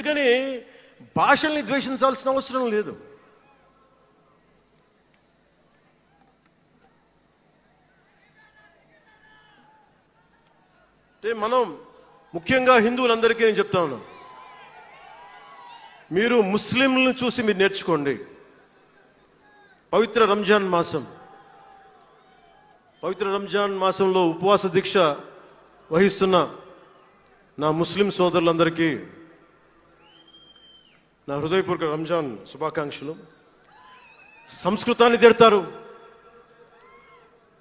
అందుకని భాషల్ని ద్వేషించాల్సిన అవసరం లేదు. అంటే మనం ముఖ్యంగా హిందువులందరికీ నేను చెప్తా ఉన్నాను, మీరు ముస్లింలను చూసి మీరు నేర్చుకోండి. పవిత్ర రంజాన్ మాసంలో ఉపవాస దీక్ష వహిస్తున్న నా ముస్లిం సోదరులందరికీ నా హృదయపూర్వక రంజాన్ శుభాకాంక్షలు. సంస్కృతాన్ని తిడతారు,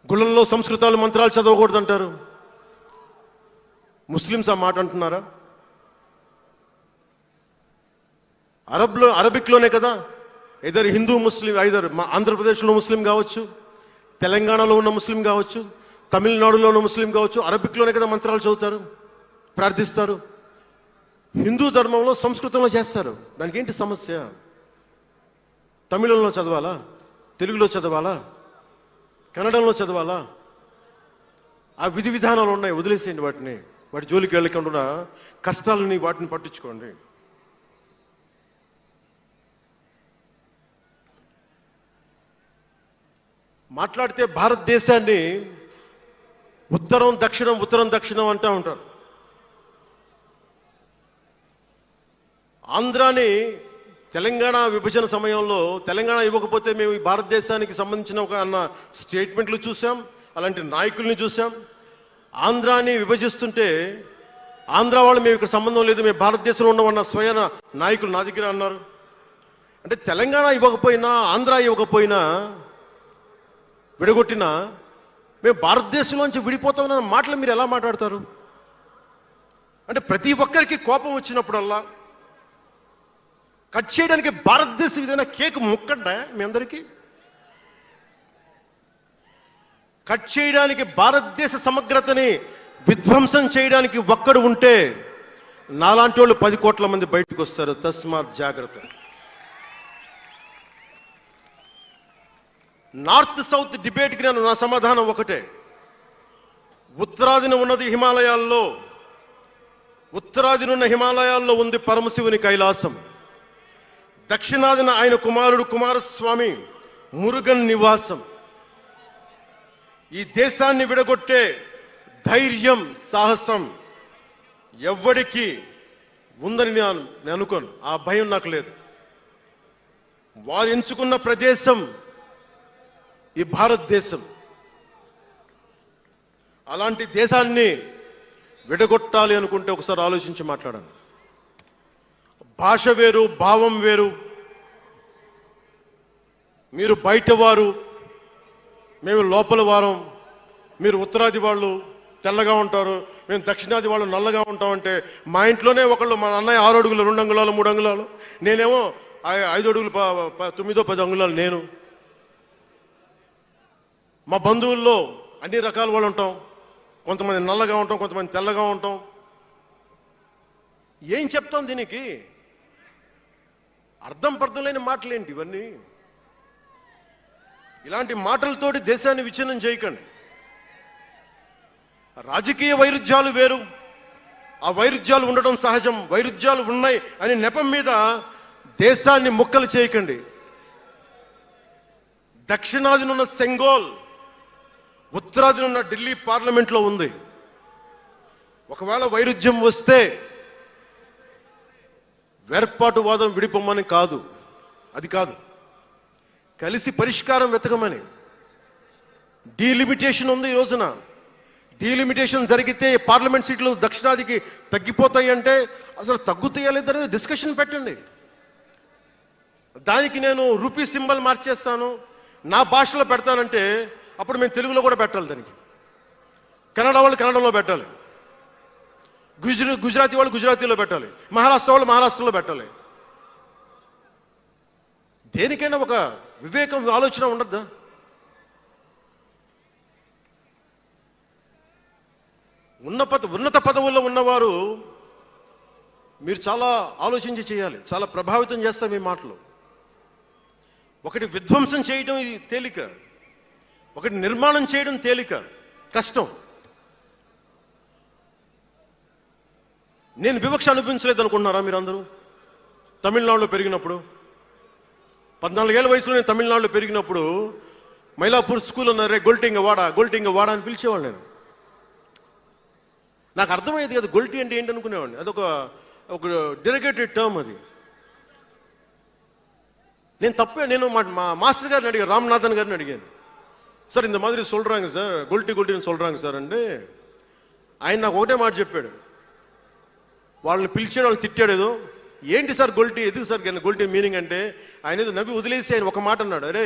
గుళ్ళల్లో సంస్కృతాలు మంత్రాలు చదవకూడదంటారు. ముస్లిమ్స్ ఆ మాట అంటున్నారా? అరబిక్లోనే కదా, ఐదర్ హిందూ ముస్లిం, ఐదర్ ఆంధ్రప్రదేశ్లో ముస్లిం కావచ్చు, తెలంగాణలో ఉన్న ముస్లిం కావచ్చు, తమిళనాడులో ఉన్న ముస్లిం కావచ్చు, అరబిక్లోనే కదా మంత్రాలు చదువుతారు, ప్రార్థిస్తారు. హిందూ ధర్మంలో సంస్కృతంలో చేస్తారు. దానికి ఏంటి సమస్య? తమిళంలో చదవాలా, తెలుగులో చదవాలా, కన్నడంలో చదవాలా? ఆ విధి విధానాలు ఉన్నాయి, వదిలేసేయండి వాటిని. వాటి జోలికి వెళ్ళకుండా కష్టాలని వాటిని పట్టించుకోండి. మాట్లాడితే భారతదేశాన్ని ఉత్తరం దక్షిణం అంటూ ఉంటారు. ఆంధ్రాని తెలంగాణ విభజన సమయంలో తెలంగాణ ఇవ్వకపోతే మేము ఈ భారతదేశానికి సంబంధించిన ఒక అన్న స్టేట్మెంట్లు చూసాం, అలాంటి నాయకుల్ని చూసాం. ఆంధ్రాని విభజిస్తుంటే ఆంధ్ర వాళ్ళు మేము ఇక్కడ సంబంధం లేదు, మేము భారతదేశంలో ఉన్నామన్న స్వయం నాయకులు నా దగ్గర అన్నారు. అంటే తెలంగాణ ఇవ్వకపోయినా, ఆంధ్ర ఇవ్వకపోయినా, విడగొట్టినా మేము భారతదేశంలోంచి విడిపోతామన్న మాటలు మీరు ఎలా మాట్లాడతారు? అంటే ప్రతి ఒక్కరికి కోపం వచ్చినప్పుడల్లా కట్ చేయడానికి భారతదేశం ఏదైనా కేక్ ముక్కండా మీ అందరికీ? కట్ చేయడానికి, భారతదేశ సమగ్రతని విధ్వంసం చేయడానికి ఒక్కడు ఉంటే నాలాంటి వాళ్ళు 10 కోట్ల మంది బయటకు వస్తారు. తస్మాత్ జాగ్రత్త. నార్త్ సౌత్ డిబేట్కి నా సమాధానం ఒకటే. ఉత్తరాదిన ఉన్న హిమాలయాల్లో ఉంది పరమశివుని కైలాసం. దక్షిణాదిన ఆయన కుమారుడు కుమారస్వామి మురుగన్ నివాసం. ఈ దేశాన్ని విడగొట్టే ధైర్యం, సాహసం ఎవ్వడికి ఉందని నేను అనుకోను. ఆ భయం నాకు లేదు. వారు ఎంచుకున్న ప్రదేశం ఈ భారతదేశం. అలాంటి దేశాన్ని విడగొట్టాలి అనుకుంటే ఒకసారి ఆలోచించి మాట్లాడండి. భాష వేరు, భావం వేరు. మీరు బయటవారు, మేము లోపల వారం. మీరు ఉత్తరాది వాళ్ళు తెల్లగా ఉంటారు, మేము దక్షిణాది వాళ్ళు నల్లగా ఉంటామంటే, మా ఇంట్లోనే ఒకళ్ళు, మా అన్నయ్య 6 అడుగులు 2 అంగుళాలు 3 అంగుళాలు, నేనేమో 5 అడుగులు 9-10 అంగుళాలు నేను. మా బంధువుల్లో అన్ని రకాల వాళ్ళు ఉంటాం. కొంతమంది నల్లగా ఉంటాం, కొంతమంది తెల్లగా ఉంటాం. ఏం చెప్తాం దీనికి? అర్థం పర్థం లేని మాటలేంటి ఇవన్నీ? ఇలాంటి మాటలతోటి దేశాన్ని విచ్ఛిన్నం చేయకండి. రాజకీయ వైరుధ్యాలు వేరు, ఆ వైరుధ్యాలు ఉండడం సహజం. వైరుధ్యాలు ఉన్నాయి అనే నెపం మీద దేశాన్ని ముక్కలు చేయకండి. దక్షిణాదినున్న సెంగోల్, ఉత్తరాదినున్న ఢిల్లీ పార్లమెంట్లో ఉంది. ఒకవేళ వైరుధ్యం వస్తే వేర్పాటువాదం విడిపోమని కాదు, అది కాదు, కలిసి పరిష్కారం వెతకమని. డీలిమిటేషన్ ఉంది ఈ రోజున. డీలిమిటేషన్ జరిగితే పార్లమెంట్ సీట్లు దక్షిణాదికి తగ్గిపోతాయి అంటే అసలు తగ్గుతాయా లేదని డిస్కషన్ పెట్టండి. దానికి నేను రూపీ సింబల్ మార్చేస్తాను, నా భాషలో పెడతానంటే అప్పుడు మేము తెలుగులో కూడా పెట్టాలి. దానికి కన్నడ వాళ్ళు కన్నడంలో పెట్టాలి, గుజరాతీ వాళ్ళు గుజరాతీలో పెట్టాలి, మహారాష్ట్ర వాళ్ళు మహారాష్ట్రలో పెట్టాలి. దేనికైనా ఒక వివేకం, ఆలోచన ఉండద్దా? ఉన్నత పదవుల్లో ఉన్నవారు మీరు చాలా ఆలోచించి చేయాలి. చాలా ప్రభావితం చేస్తాయి మీ మాటలు. ఒకటి విధ్వంసం చేయడం తేలిక, ఒకటి నిర్మాణం చేయడం తేలిక, కష్టం. నేను వివక్ష అనుభవించలేదు అనుకుంటున్నారా మీరందరూ? తమిళనాడులో పెరిగినప్పుడు 14 ఏళ్ల వయసులో నేను తమిళనాడులో పెరిగినప్పుడు మైలాపూర్ స్కూల్ ఉన్నారే గొల్టింగ వాడ అని పిలిచేవాడు నేను. నాకు అర్థమయ్యేది కదా గొల్టి అంటే ఏంటి అనుకునేవాడిని. అదొక డెరిగేటెడ్ టర్మ్ అది. నేను మా మాస్టర్ గారిని అడిగాను, రామ్నాథన్ గారిని అడిగాను, సార్ ఇంత మాదిరి சொல்றாங்க సార్ గొల్టిని சொல்றாங்க సార్ అంటే ఆయన నాకు ఒకటే మాట చెప్పాడు. వాళ్ళని పిలిచాడు, వాళ్ళు తిట్టాడు ఏదో, ఏంటి సార్ గొల్టి, ఎందుకు సార్ గొల్టి మీనింగ్ అంటే ఆయన ఏదో నవ్వి వదిలేసి ఆయన ఒక మాట అన్నాడు, అరే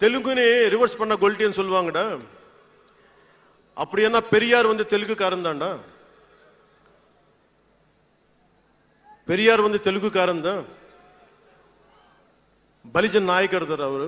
தெலுங்குని రివర్స్ பண்ண గొల్టి అని சொல்லுவாங்கடா, அப்படி என்ன பெரியார் தெலுங்குக்காரன் தான்டா, பெரியார் தெலுங்குக்காரன் தான், బలిజన్ నాయకర్ అవరు.